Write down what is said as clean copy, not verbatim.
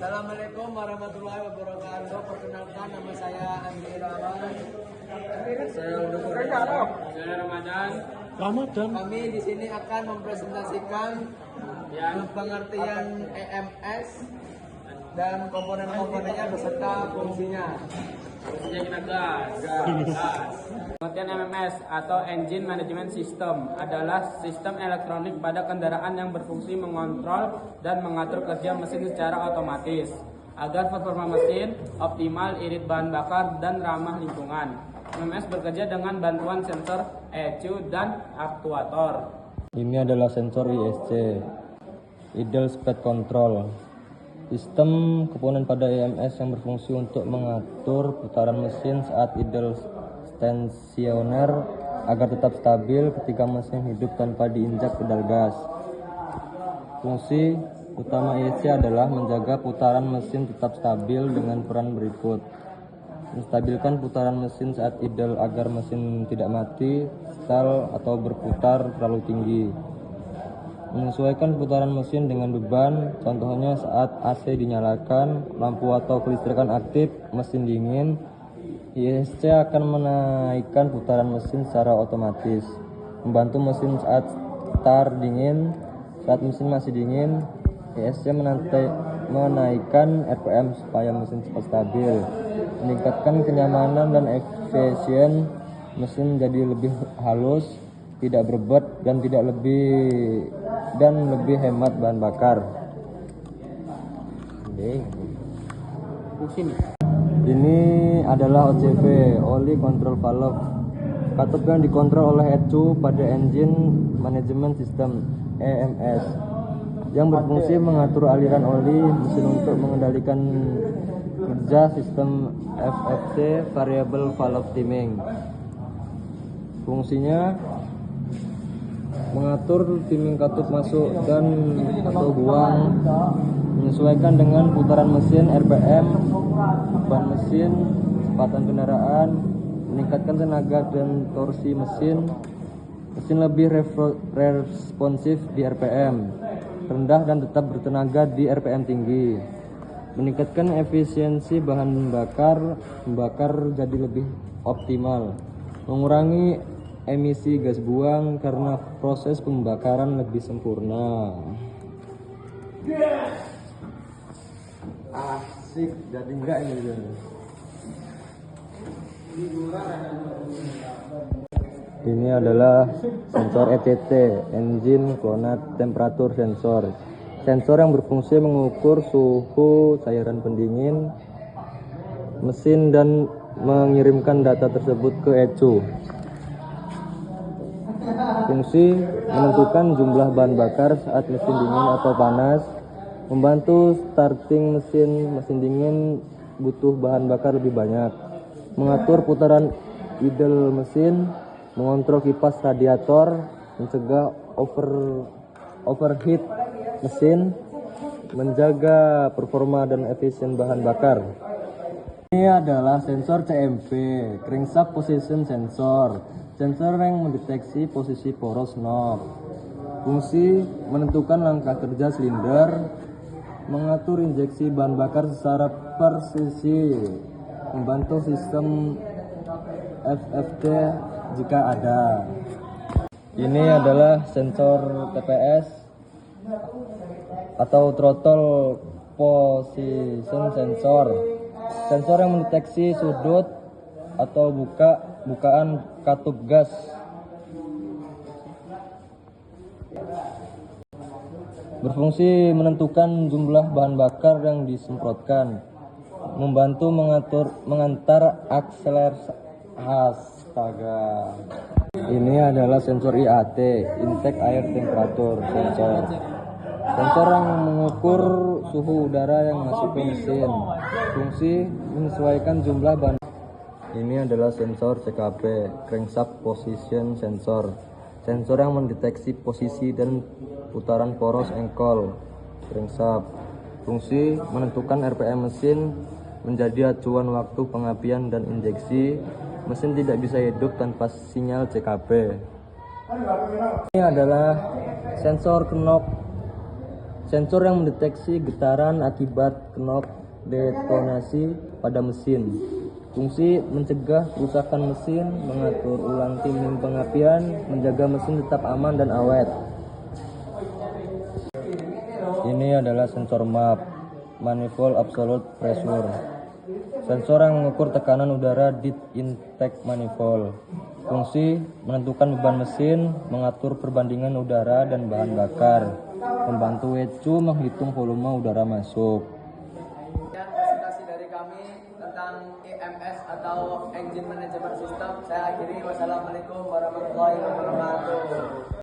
Assalamualaikum warahmatullahi wabarakatuh. Perkenalkan, nama saya Andi Irawan. Saya Ramadan. Kami di sini akan mempresentasikan pengertian EMS dan komponen-komponennya beserta fungsinya. Fungsinya kita gas. Pengertian MMS atau Engine Management System adalah sistem elektronik pada kendaraan yang berfungsi mengontrol dan mengatur kerja mesin secara otomatis agar performa mesin optimal, irit bahan bakar, dan ramah lingkungan. MMS bekerja dengan bantuan sensor ECU dan aktuator. Ini adalah sensor ISC, Idle Speed Control. Sistem komponen pada EMS yang berfungsi untuk mengatur putaran mesin saat idle stasioner agar tetap stabil ketika mesin hidup tanpa diinjak pedal gas. Fungsi utama ISC adalah menjaga putaran mesin tetap stabil dengan peran berikut: menstabilkan putaran mesin saat idle agar mesin tidak mati, stall, atau berputar terlalu tinggi. Menyesuaikan putaran mesin dengan beban, contohnya saat AC dinyalakan, lampu atau kelistrikan aktif, mesin dingin, ISC akan menaikkan putaran mesin secara otomatis. Membantu mesin saat start dingin, saat mesin masih dingin, ISC menaikkan RPM supaya mesin cepat stabil. Meningkatkan kenyamanan dan efisien mesin jadi lebih halus, tidak berbet, dan lebih hemat bahan bakar. Ini adalah OCV, Oli Control Valve, katup yang dikontrol oleh ECU pada Engine Management System EMS, yang berfungsi mengatur aliran oli mesin untuk mengendalikan kerja sistem FFT, Variable Valve Timing. Fungsinya mengatur timing katup masuk dan atau buang, menyesuaikan dengan putaran mesin, RPM, beban mesin, kecepatan kendaraan, meningkatkan tenaga dan torsi mesin lebih responsif di RPM rendah dan tetap bertenaga di RPM tinggi, meningkatkan efisiensi bahan bakar jadi lebih optimal, mengurangi emisi gas buang karena proses pembakaran lebih sempurna. Asik, jadi enggak ini? Ini adalah sensor ECT, Engine Climate Temperature Sensor. Sensor yang berfungsi mengukur suhu cairan pendingin mesin dan mengirimkan data tersebut ke ECU. Fungsi menentukan jumlah bahan bakar saat mesin dingin atau panas, membantu starting mesin dingin butuh bahan bakar lebih banyak, mengatur putaran idle mesin, mengontrol kipas radiator, mencegah overheat mesin, menjaga performa dan efisien bahan bakar. Ini adalah sensor CMP, Crankshaft Position Sensor. Sensor yang mendeteksi posisi poros knob. Fungsi menentukan langkah kerja silinder, mengatur injeksi bahan bakar secara presisi, membantu sistem FFT jika ada. Ini adalah sensor TPS atau Throttle Position Sensor. Sensor yang mendeteksi sudut atau bukaan katup gas. Berfungsi menentukan jumlah bahan bakar yang disemprotkan, membantu mengantar akselerasi. Astaga. Ini adalah sensor IAT, Intake Air Temperature Sensor. Sensor yang mengukur suhu udara yang masuk ke mesin. Fungsi menyesuaikan jumlah bahan. Ini adalah sensor CKP, Crankshaft Position Sensor. Sensor yang mendeteksi posisi dan putaran poros engkol crankshaft. Fungsi menentukan RPM mesin, menjadi acuan waktu pengapian dan injeksi. Mesin tidak bisa hidup tanpa sinyal CKP. Ini adalah sensor knob Sensor yang mendeteksi getaran akibat knop detonasi pada mesin. Fungsi mencegah kerusakan mesin, mengatur ulang timing pengapian, menjaga mesin tetap aman dan awet. Ini adalah sensor MAP, Manifold Absolute Pressure. Sensor yang mengukur tekanan udara di intake manifold. Fungsi menentukan beban mesin, mengatur perbandingan udara dan bahan bakar, membantu WECU menghitung volume udara masuk. Sekian presentasi dari kami tentang EMS atau Engine Management System. Saya akhiri. Wassalamualaikum warahmatullahi wabarakatuh.